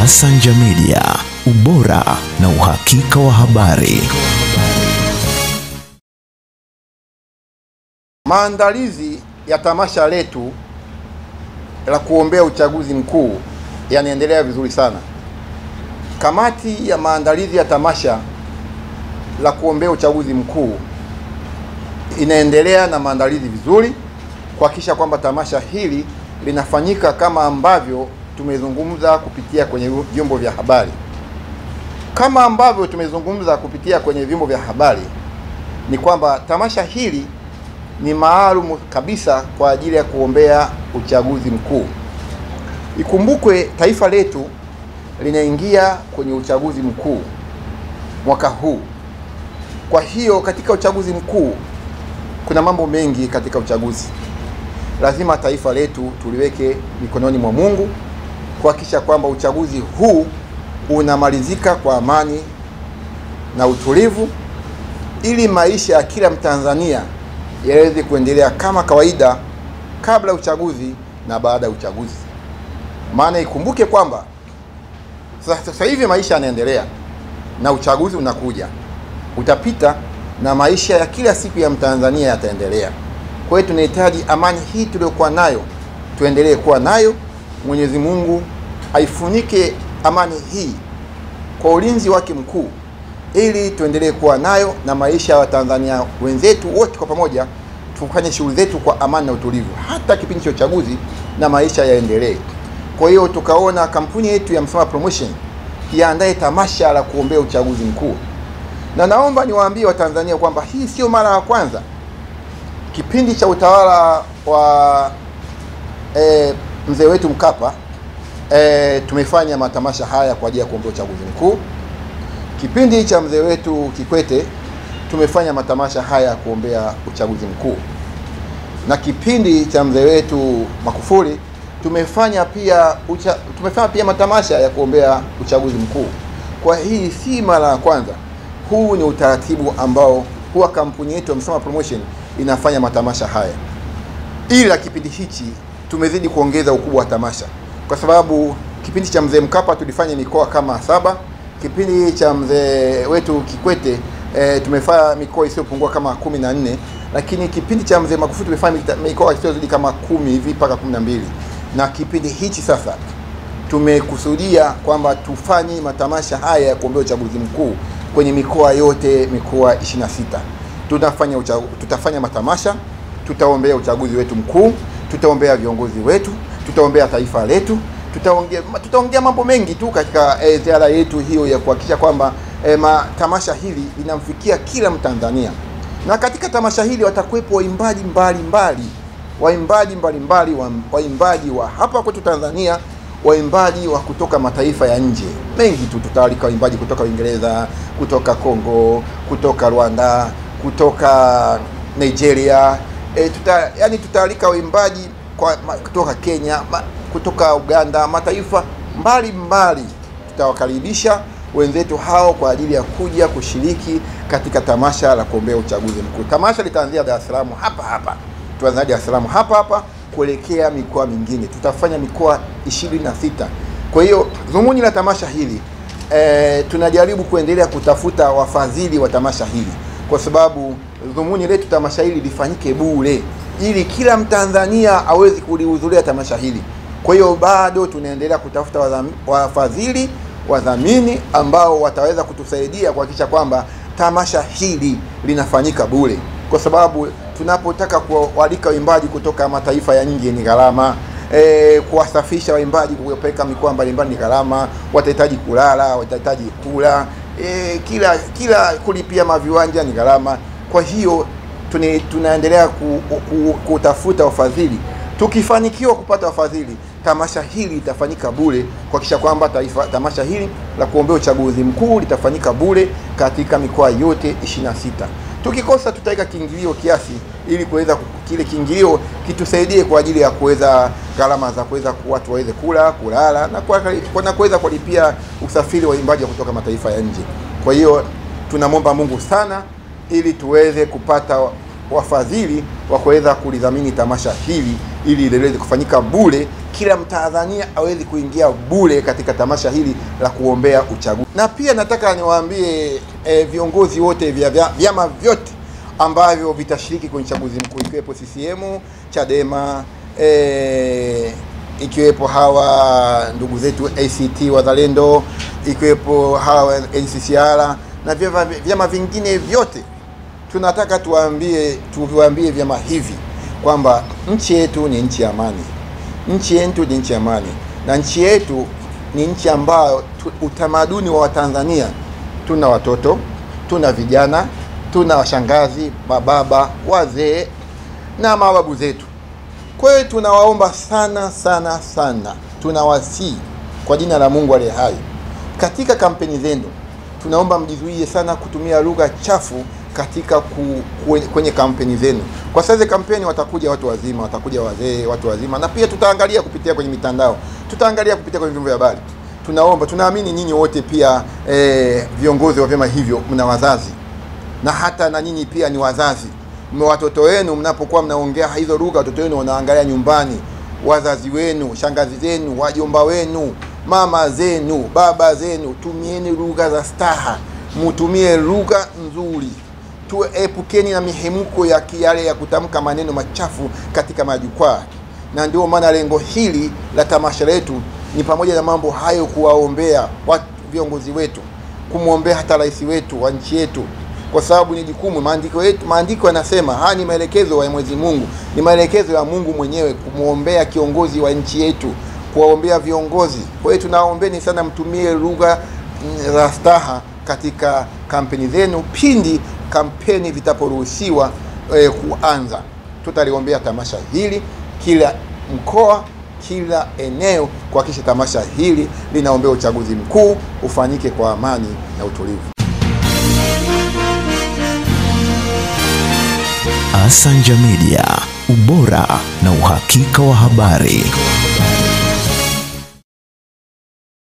Masanja Media, ubora na uhakika wa habari. Maandalizi ya tamasha letu la kuombea uchaguzi mkuu yanaendelea vizuri sana. Kamati ya maandalizi ya tamasha la kuombea uchaguzi mkuu inaendelea na maandalizi vizuri kuhakikisha kwamba tamasha hili linafanyika kama ambavyo tumezungumza kupitia kwenye vyombo vya habari. Kama ambavyo tumezungumza kupitia kwenye vyombo vya habari ni kwamba tamasha hili ni maalum kabisa kwa ajili ya kuombea uchaguzi mkuu. Ikumbukwe taifa letu linaingia kwenye uchaguzi mkuu mwaka huu. Kwa hiyo katika uchaguzi mkuu kuna mambo mengi katika uchaguzi. Lazima taifa letu tuliweke mikononi mwa Mungu kuhakikisha kwamba uchaguzi huu unamalizika kwa amani na utulivu, ili maisha ya kila Mtanzania yaweze kuendelea kama kawaida kabla ya uchaguzi na baada ya uchaguzi. Maana ikumbuke kwamba sasa hivi maisha yanaendelea na uchaguzi unakuja, utapita na maisha ya kila siku ya Mtanzania yataendelea. Kwa hiyo tunahitaji amani hii tuliyokuwa nayo tuendelee kuwa nayo. Mwenyezi Mungu aifunike amani hii kwa ulinzi wake mkuu, ili tuendelee kuwa nayo na maisha ya Watanzania wenzetu wote kwa pamoja tufanye shughuli zetu kwa amani na utulivu, hata kipindi cha uchaguzi na maisha yaendelee. Kwa hiyo tukaona kampuni yetu ya Msoma Promotion iandae tamasha la kuombea uchaguzi mkuu. Na naomba niwaambie Watanzania kwamba hii sio mara ya kwanza. Kipindi cha utawala wa mzee wetu Mkapa tumefanya matamasha haya kwa ajili ya kuombea uchaguzi mkuu. Kipindi cha mzee wetu Kikwete tumefanya matamasha haya kuombea uchaguzi mkuu. Na kipindi cha mzee wetu Magufuli tumefanya pia matamasha ya kuombea uchaguzi mkuu. Kwa hii si mara ya kwanza. Huu ni utaratibu ambao huwa kampuni yetu ya Msoma Promotion inafanya matamasha haya. Ila kipindi hichi tumezidi kuongeza ukubwa wa tamasha, kwa sababu kipindi cha mzee Mkapa tulifanya mikoa kama 7. Kipindi cha mzee wetu Kikwete tumefanya mikoa isiyopungua kama 14, lakini kipindi cha mzee Magufuli tumefanya mikoa isiyozidi kama 10 hivi mpaka 12. Na kipindi hichi sasa tumekusudia kwamba tufanye matamasha haya ya kuombea uchaguzi mkuu kwenye mikoa yote, mikoa 26. Tutafanya matamasha, tutaombea uchaguzi wetu mkuu, tutaombea viongozi wetu, tutaombea taifa letu, tutaongea mambo mengi tu katika ziara yetu hiyo ya kuhakikisha kwamba tamasha hili linamfikia kila Mtanzania. Na katika tamasha hili watakuwepo waimbaji mbalimbali, waimbaji wa hapa kwetu Tanzania, waimbaji wa kutoka mataifa ya nje mengi tu. Tutaalika waimbaji kutoka Uingereza, kutoka Kongo, kutoka Rwanda, kutoka Nigeria, tutaalika waimbaji kutoka Kenya, kutoka Uganda, mataifa mbalimbali. Tutawakaribisha wenzetu hao kwa ajili ya kuja kushiriki katika tamasha la kuombea uchaguzi mkuu. Tamasha litaanzia Dar es Salaam hapa. Tuanze Dar es Salaam hapa kuelekea mikoa mingine. Tutafanya mikoa 26. Kwa hiyo dhumuni la tamasha hili tunajaribu kuendelea kutafuta wafadhili wa tamasha hili, kwa sababu dhumuni letu tamasha hili lifanyike bure, ili kila Mtanzania aweze kulihudhuria tamasha hili. Kwa hiyo bado tunaendelea kutafuta wafadhili, wadhamini ambao wataweza kutusaidia kuhakikisha kwamba tamasha hili linafanyika bure, kwa sababu tunapotaka kualika waimbaji kutoka mataifa ya nje ni gharama. Kuwasafisha waimbaji kupeleka mikoa mbalimbali ni gharama. Watahitaji kulala, watahitaji kula, kila kulipia maviwanja ni gharama. Kwa hiyo tunaendelea kutafuta wafadhili. Tukifanikiwa kupata wafadhili, tamasha hili litafanyika bure, kuhakikisha kwamba tamasha hili la kuombea uchaguzi mkuu litafanyika bure katika mikoa yote 26. Tukikosa tutaweka kiingilio kiasi, ili kuweza kile kiingilio kitusaidie kwa ajili ya kuweza gharama za kuweza watu waweze kula, kulala na kuweza kulipia usafiri wa waimbaji kutoka mataifa ya nje. Kwa hiyo tunamwomba Mungu sana ili tuweze kupata wafadhili wa kuweza kulidhamini tamasha hili, ili liweze kufanyika bure kila Mtanzania awezi kuingia bure katika tamasha hili la kuombea uchaguzi. Na pia nataka niwaambie viongozi wote vya vyama vyote ambavyo vitashiriki kwenye uchaguzi mkuu, ikiwepo CCM, Chadema, ikiwepo hawa ndugu zetu ACT Wazalendo, ikiwepo hawa NCCR na vyama vingine vyote. Tunataka tuwaambie vyama hivi kwamba nchi yetu ni nchi ya amani. Nchi yetu ni nchi ya amani, na nchi yetu ni nchi ambayo utamaduni wa Watanzania, tuna watoto, tuna vijana, tuna washangazi, mababa, wazee na mababu zetu. Kwa hiyo tunawaomba sana sana sana, tunawasihi kwa jina la Mungu aliye hai, katika kampeni zenu tunaomba mjizuie sana kutumia lugha chafu katika kwenye kampeni zenu. Kwa sasa kampeni watakuja watu wazima, watakuja wazee, watu wazima, na pia tutaangalia kupitia kwenye mitandao, tutaangalia kupitia kwenye vyombo vya habari. Tunaomba, tunaamini nyinyi wote pia viongozi wa vyama hivyo mna wazazi, na hata na nyinyi pia ni wazazi. Watoto wenu mnapokuwa mnaongea hizo lugha, watoto wenu wanaangalia nyumbani, wazazi wenu, shangazi zenu, wajomba wenu, mama zenu, baba zenu. Tumieni lugha za staha, mutumie lugha nzuri. Tuepukeni na mihemuko ya kiale ya kutamka maneno machafu katika majukwaa. Na ndio maana lengo hili la tamasha letu ni pamoja na mambo hayo, kuwaombea watu, viongozi wetu, kumwombea hata rais wetu wa nchi yetu, kwa sababu ni jukumu. Maandiko yanasema, haya ni maelekezo ya Mwenyezi Mungu, ni maelekezo ya Mungu mwenyewe, kumwombea kiongozi wa nchi yetu, kuwaombea viongozi. Kwa hiyo tunaombeni sana mtumie lugha za staha katika kampeni zenu. Pindi kampeni vitaporuhusiwa kuanza, tutaliombea tamasha hili, kila mkoa, kila eneo, kuhakikisha tamasha hili linaombea uchaguzi mkuu ufanyike kwa amani na utulivu. Asanja Media, ubora na uhakika wa habari.